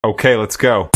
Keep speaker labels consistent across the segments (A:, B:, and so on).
A: Okay, let's go.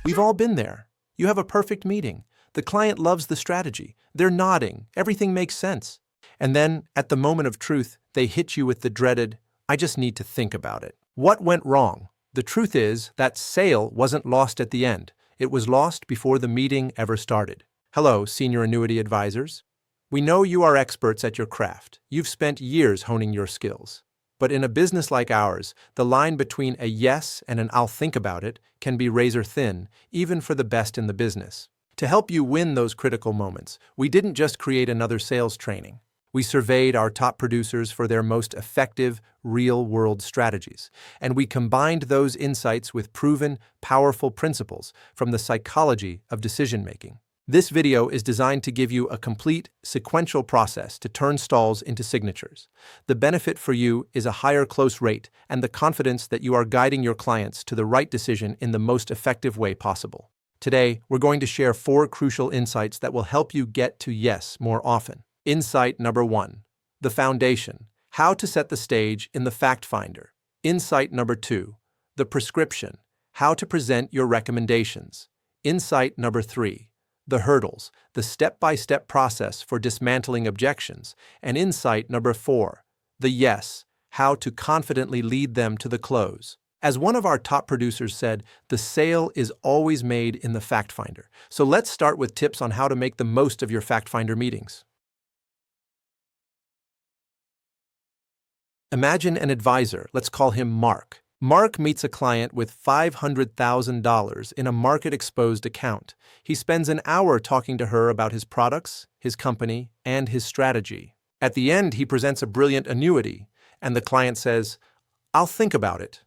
B: We've all been there. You have a perfect meeting. The client loves the strategy. They're nodding. Everything makes sense. And then, at the moment of truth, they hit you with the dreaded, "I just need to think about it." What went wrong? The truth is that sale wasn't lost at the end. It was lost before the meeting ever started. Hello, senior annuity advisors. We know you are experts at your craft. You've spent years honing your skills. But in a business like ours, the line between a yes and an "I'll think about it" can be razor thin, even for the best in the business. To help you win those critical moments, we didn't just create another sales training. We surveyed our top producers for their most effective, real-world strategies, and we combined those insights with proven, powerful principles from the psychology of decision-making. This video is designed to give you a complete, sequential process to turn stalls into signatures. The benefit for you is a higher close rate and the confidence that you are guiding your clients to the right decision in the most effective way possible. Today, we're going to share 4 crucial insights that will help you get to yes more often. Insight number 1. The foundation. How to set the stage in the fact finder. Insight number 2. The prescription. How to present your recommendations. Insight number 3. The hurdles. The step-by-step process for dismantling objections. And insight number 4. The yes. How to confidently lead them to the close. As one of our top producers said, the sale is always made in the fact finder. So let's start with tips on how to make the most of your fact finder meetings. Imagine an advisor, let's call him Mark. Mark meets a client with $500,000 in a market-exposed account. He spends an hour talking to her about his products, his company, and his strategy. At the end, he presents a brilliant annuity, and the client says, "I'll think about it."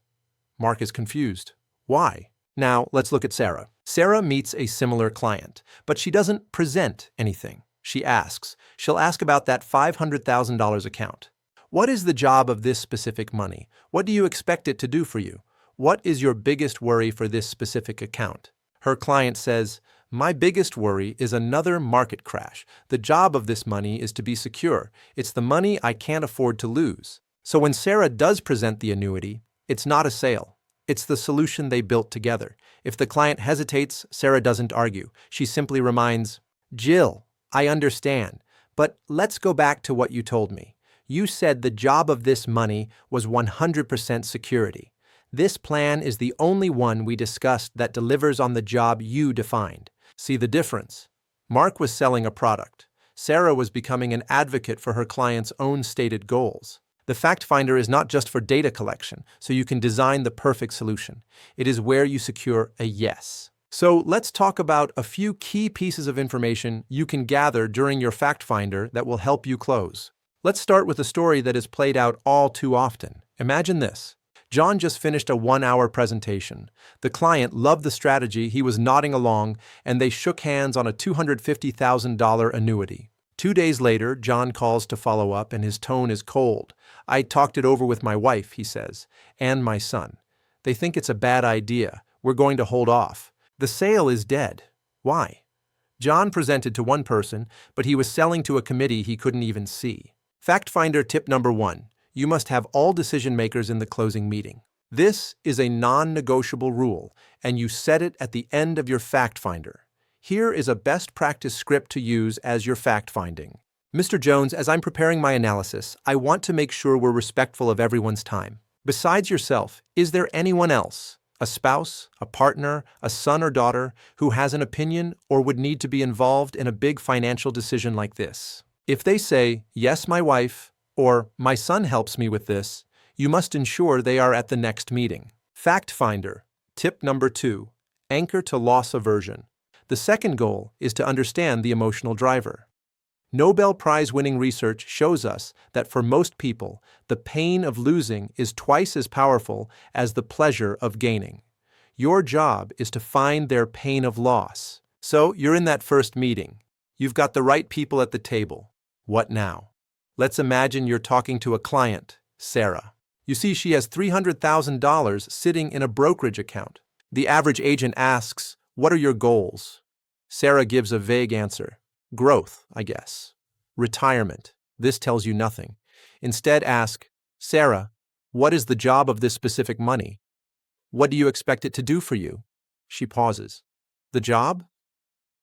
B: Mark is confused. Why? Now, let's look at Sarah. Sarah meets a similar client, but she doesn't present anything. She asks. She'll ask about that $500,000 account. What is the job of this specific money? What do you expect it to do for you? What is your biggest worry for this specific account? Her client says, "My biggest worry is another market crash. The job of this money is to be secure. It's the money I can't afford to lose." So when Sarah does present the annuity, it's not a sale. It's the solution they built together. If the client hesitates, Sarah doesn't argue. She simply reminds, "Jill, I understand, but let's go back to what you told me. You said the job of this money was 100% security. This plan is the only one we discussed that delivers on the job you defined." See the difference? Mark was selling a product. Sarah was becoming an advocate for her client's own stated goals. The fact finder is not just for data collection, so you can design the perfect solution. It is where you secure a yes. So let's talk about a few key pieces of information you can gather during your fact finder that will help you close. Let's start with a story that is played out all too often. Imagine this. John just finished a 1-hour presentation. The client loved the strategy, he was nodding along, and they shook hands on a $250,000 annuity. 2 days later, John calls to follow up, and his tone is cold. "I talked it over with my wife," he says, "and my son. They think it's a bad idea. We're going to hold off. The sale is dead." Why? John presented to one person, but he was selling to a committee he couldn't even see. Fact finder tip number 1. You must have all decision makers in the closing meeting. This is a non-negotiable rule, and you set it at the end of your fact finder. Here is a best practice script to use as your fact finding. "Mr. Jones, as I'm preparing my analysis, I want to make sure we're respectful of everyone's time. Besides yourself, is there anyone else, a spouse, a partner, a son or daughter, who has an opinion or would need to be involved in a big financial decision like this?" If they say, "Yes, my wife," or "My son helps me with this," you must ensure they are at the next meeting. Fact finder. Tip number 2. Anchor to loss aversion. The second goal is to understand the emotional driver. Nobel Prize-winning research shows us that for most people, the pain of losing is twice as powerful as the pleasure of gaining. Your job is to find their pain of loss. So you're in that first meeting. You've got the right people at the table. What now? Let's imagine you're talking to a client, Sarah. You see she has $300,000 sitting in a brokerage account. The average agent asks, "What are your goals?" Sarah gives a vague answer. "Growth, I guess." "Retirement." This tells you nothing. Instead, ask, Sarah, what is the job of this specific money? What do you expect it to do for you? She pauses. The job?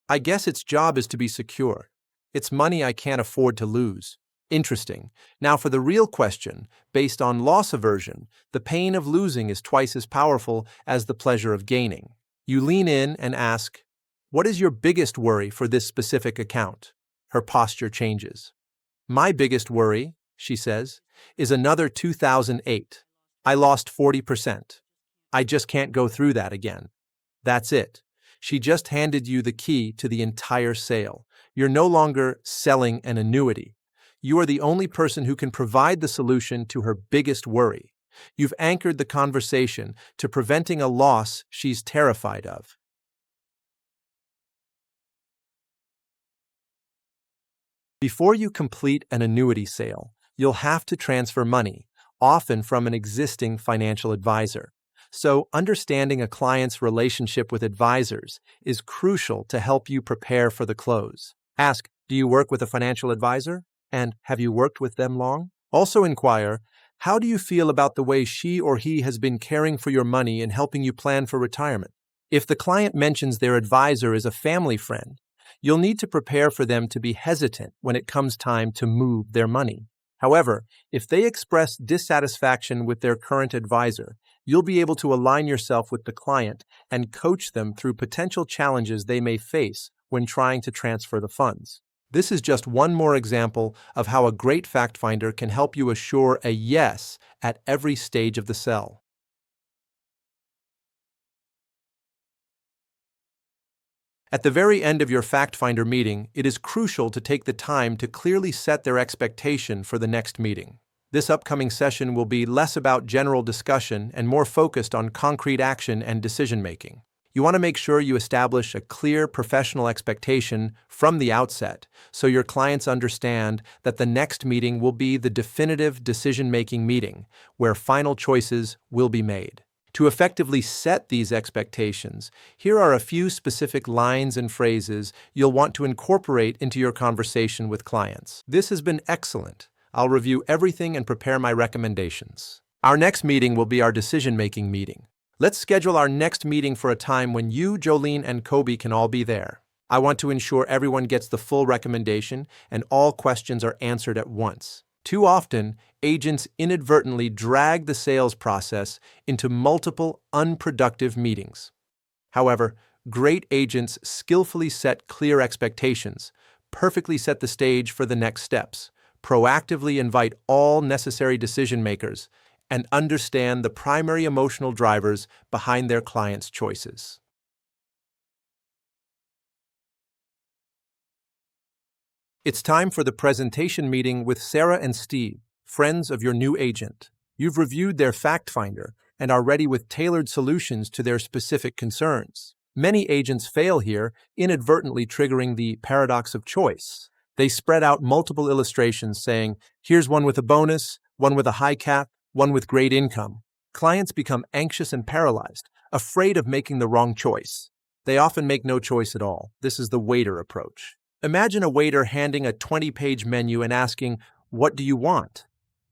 B: I guess its job is to be secure. It's money I can't afford to lose. Interesting. Now for the real question, based on loss aversion, the pain of losing is twice as powerful as the pleasure of gaining. You lean in and ask, what is your biggest worry for this specific account? Her posture changes. My biggest worry, she says, is another 2008. I lost 40%. I just can't go through that again. That's it. She just handed you the key to the entire sale. You're no longer selling an annuity. You are the only person who can provide the solution to her biggest worry. You've anchored the conversation to preventing a loss she's terrified of. Before you complete an annuity sale, you'll have to transfer money, often from an existing financial advisor. So, understanding a client's relationship with advisors is crucial to help you prepare for the close. Ask, do you work with a financial advisor? And have you worked with them long? Also inquire, how do you feel about the way she or he has been caring for your money and helping you plan for retirement? If the client mentions their advisor is a family friend, you'll need to prepare for them to be hesitant when it comes time to move their money. However, if they express dissatisfaction with their current advisor, you'll be able to align yourself with the client and coach them through potential challenges they may face when trying to transfer the funds. This is just one more example of how a great fact finder can help you assure a yes at every stage of the sell. At the very end of your fact finder meeting, it is crucial to take the time to clearly set their expectation for the next meeting. This upcoming session will be less about general discussion and more focused on concrete action and decision-making. You want to make sure you establish a clear professional expectation from the outset so your clients understand that the next meeting will be the definitive decision-making meeting where final choices will be made. To effectively set these expectations, here are a few specific lines and phrases you'll want to incorporate into your conversation with clients. This has been excellent. I'll review everything and prepare my recommendations. Our next meeting will be our decision-making meeting. Let's schedule our next meeting for a time when you, Jolene, and Kobe can all be there. I want to ensure everyone gets the full recommendation and all questions are answered at once. Too often, agents inadvertently drag the sales process into multiple unproductive meetings. However, great agents skillfully set clear expectations, perfectly set the stage for the next steps, proactively invite all necessary decision makers, and understand the primary emotional drivers behind their clients' choices. It's time for the presentation meeting with Sarah and Steve, friends of your new agent. You've reviewed their fact finder and are ready with tailored solutions to their specific concerns. Many agents fail here, inadvertently triggering the paradox of choice. They spread out multiple illustrations saying, here's one with a bonus, one with a high cap, one with great income. Clients become anxious and paralyzed, afraid of making the wrong choice. They often make no choice at all. This is the waiter approach. Imagine a waiter handing a 20-page menu and asking, what do you want?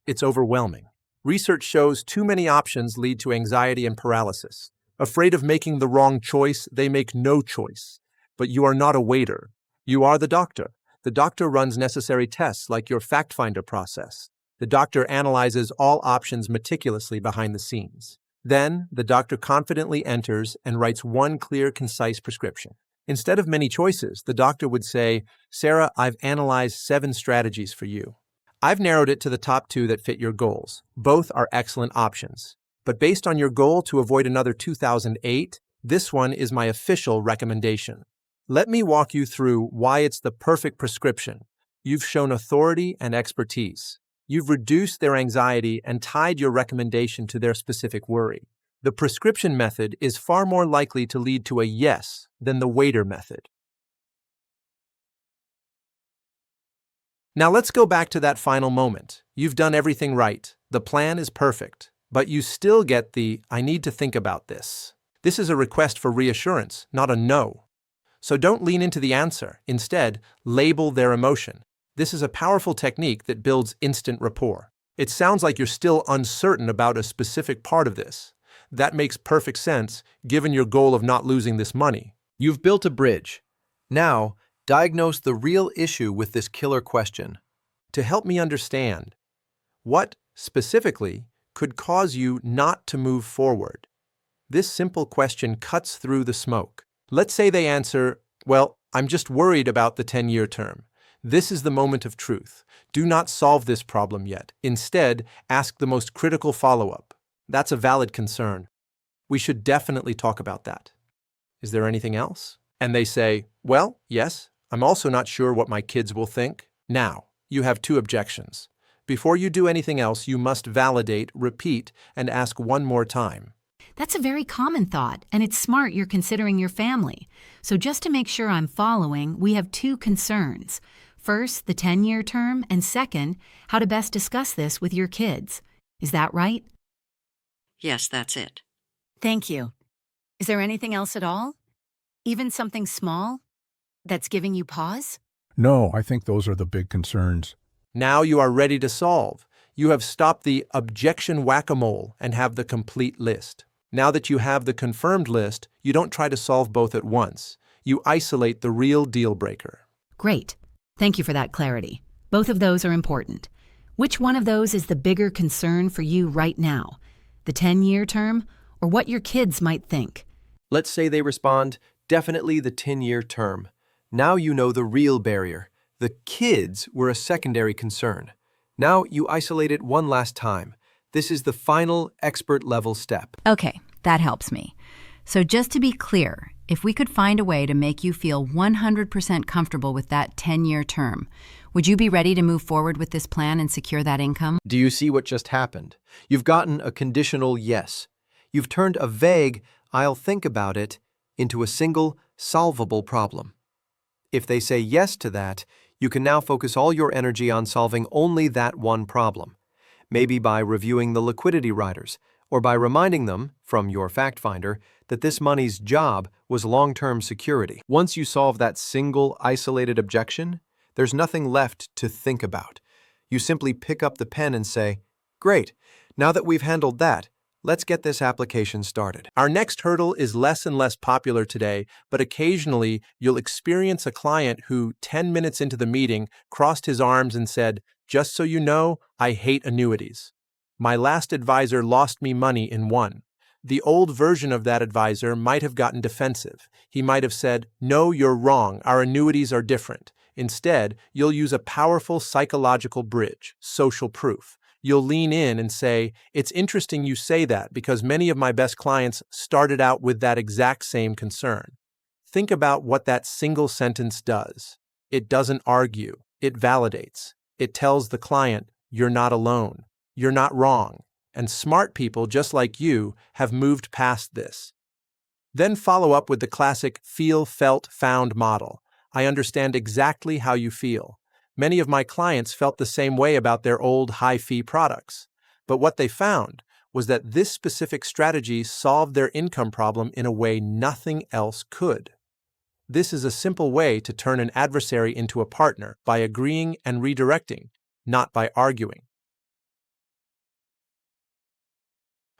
B: It's overwhelming. Research shows too many options lead to anxiety and paralysis. Afraid of making the wrong choice, they make no choice. But you are not a waiter. You are the doctor. The doctor runs necessary tests like your fact finder process. The doctor analyzes all options meticulously behind the scenes. Then, the doctor confidently enters and writes one clear, concise prescription. Instead of many choices, the doctor would say, Sarah, I've analyzed 7 strategies for you. I've narrowed it to the top 2 that fit your goals. Both are excellent options. But based on your goal to avoid another 2008, this one is my official recommendation. Let me walk you through why it's the perfect prescription. You've shown authority and expertise. You've reduced their anxiety and tied your recommendation to their specific worry. The prescription method is far more likely to lead to a yes than the waiter method. Now let's go back to that final moment. You've done everything right. The plan is perfect. But you still get the, I need to think about this. This is a request for reassurance, not a no. So don't lean into the answer. Instead, label their emotion. This is a powerful technique that builds instant rapport. It sounds like you're still uncertain about a specific part of this. That makes perfect sense, given your goal of not losing this money.
A: You've built a bridge. Now, diagnose the real issue with this killer question.
B: To help me understand, what, specifically, could cause you not to move forward? This simple question cuts through the smoke. Let's say they answer, well, I'm just worried about the 10-year term. This is the moment of truth. Do not solve this problem yet. Instead, ask the most critical follow-up. That's a valid concern. We should definitely talk about that. Is there anything else? And they say, well, yes, I'm also not sure what my kids will think. Now, you have 2 objections. Before you do anything else, you must validate, repeat, and ask one more time.
C: That's a very common thought, and it's smart you're considering your family. So just to make sure I'm following, we have 2 concerns. First, the 10-year term, and second, how to best discuss this with your kids. Is that right?
D: Yes, that's it.
C: Thank you. Is there anything else at all? Even something small that's giving you pause?
E: No, I think those are the big concerns.
B: Now you are ready to solve. You have stopped the objection whack-a-mole and have the complete list. Now that you have the confirmed list, you don't try to solve both at once. You isolate the real deal breaker.
C: Great. Thank you for that clarity. Both of those are important. Which one of those is the bigger concern for you right now? The 10-year term, or what your kids might think?
A: Let's say they respond, definitely the 10-year term. Now you know the real barrier. The kids were a secondary concern. Now you isolate it one last time. This is the final expert-level step.
F: Okay, that helps me. So just to be clear, if we could find a way to make you feel 100% comfortable with that 10-year term, would you be ready to move forward with this plan and secure that income?
A: Do you see what just happened? You've gotten a conditional yes. You've turned a vague, I'll think about it, into a single, solvable problem. If they say yes to that, you can now focus all your energy on solving only that one problem. Maybe by reviewing the liquidity riders, or by reminding them, from your fact finder, that this money's job was long-term security. Once you solve that single, isolated objection, there's nothing left to think about. You simply pick up the pen and say, great, now that we've handled that, let's get this application started.
B: Our next hurdle is less and less popular today, but occasionally you'll experience a client who, 10 minutes into the meeting, crossed his arms and said, just so you know, I hate annuities. My last advisor lost me money in one. The old version of that advisor might have gotten defensive. He might have said, no, you're wrong, our annuities are different. Instead, you'll use a powerful psychological bridge, social proof. You'll lean in and say, it's interesting you say that because many of my best clients started out with that exact same concern. Think about what that single sentence does. It doesn't argue. It validates. It tells the client, you're not alone. You're not wrong. And smart people just like you have moved past this. Then follow up with the classic feel, felt, found model. I understand exactly how you feel. Many of my clients felt the same way about their old high-fee products. But what they found was that this specific strategy solved their income problem in a way nothing else could. This is a simple way to turn an adversary into a partner by agreeing and redirecting, not by arguing.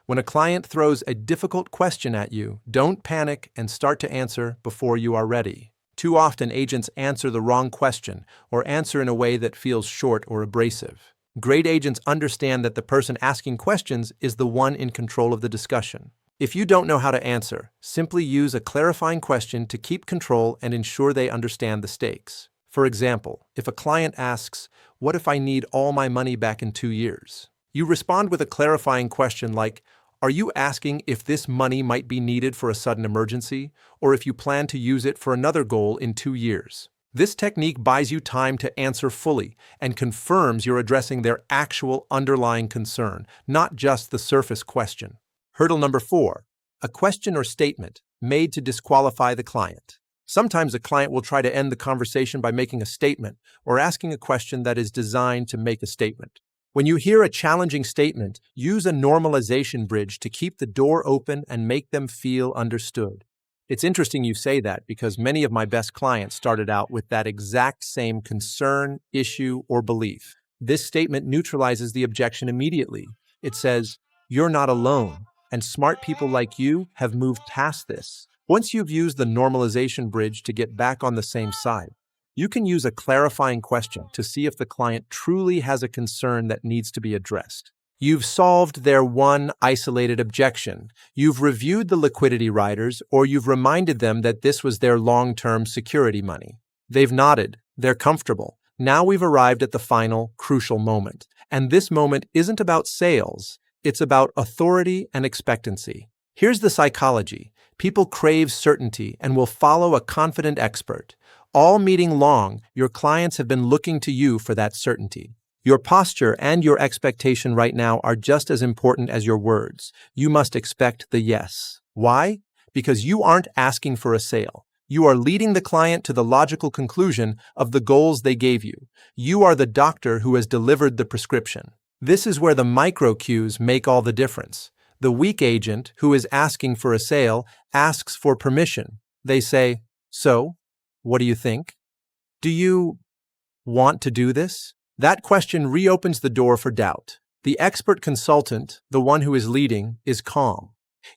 B: When a client throws a difficult question at you, don't panic and start to answer before you are ready. Too often, agents answer the wrong question or answer in a way that feels short or abrasive. Great agents understand that the person asking questions is the one in control of the discussion. If you don't know how to answer, simply use a clarifying question to keep control and ensure they understand the stakes. For example, if a client asks, "What if I need all my money back in 2 years?" You respond with a clarifying question like, "Are you asking if this money might be needed for a sudden emergency, or if you plan to use it for another goal in 2 years?" This technique buys you time to answer fully and confirms you're addressing their actual underlying concern, not just the surface question. Hurdle number 4, a question or statement made to disqualify the client. Sometimes a client will try to end the conversation by making a statement or asking a question that is designed to make a statement. When you hear a challenging statement, use a normalization bridge to keep the door open and make them feel understood. It's interesting you say that because many of my best clients started out with that exact same concern, issue, or belief. This statement neutralizes the objection immediately. It says, "You're not alone, and smart people like you have moved past this." Once you've used the normalization bridge to get back on the same side, you can use a clarifying question to see if the client truly has a concern that needs to be addressed. You've solved their one isolated objection. You've reviewed the liquidity riders, or you've reminded them that this was their long-term security money. They've nodded. They're comfortable. Now we've arrived at the final, crucial moment. And this moment isn't about sales. It's about authority and expectancy. Here's the psychology. People crave certainty and will follow a confident expert. All meeting long, your clients have been looking to you for that certainty. Your posture and your expectation right now are just as important as your words. You must expect the yes. Why? Because you aren't asking for a sale. You are leading the client to the logical conclusion of the goals they gave you. You are the doctor who has delivered the prescription. This is where the micro cues make all the difference. The weak agent, who is asking for a sale, asks for permission. They say, "So, what do you think? Do you want to do this?" That question reopens the door for doubt. The expert consultant, the one who is leading, is calm.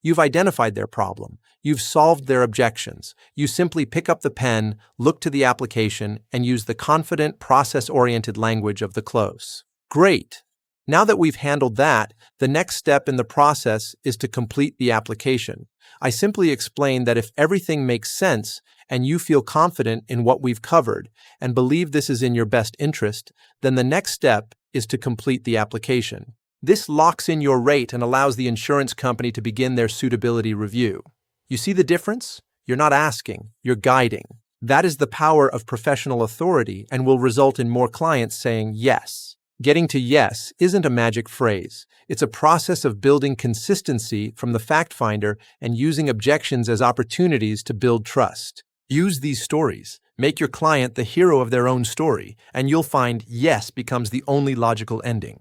B: You've identified their problem. You've solved their objections. You simply pick up the pen, look to the application, and use the confident, process-oriented language of the close. Great! Now that we've handled that, the next step in the process is to complete the application. I simply explain that if everything makes sense and you feel confident in what we've covered and believe this is in your best interest, then the next step is to complete the application. This locks in your rate and allows the insurance company to begin their suitability review. You see the difference? You're not asking, you're guiding. That is the power of professional authority and will result in more clients saying yes. Getting to yes isn't a magic phrase. It's a process of building consistency from the fact finder and using objections as opportunities to build trust. Use these stories. Make your client the hero of their own story, and you'll find yes becomes the only logical ending.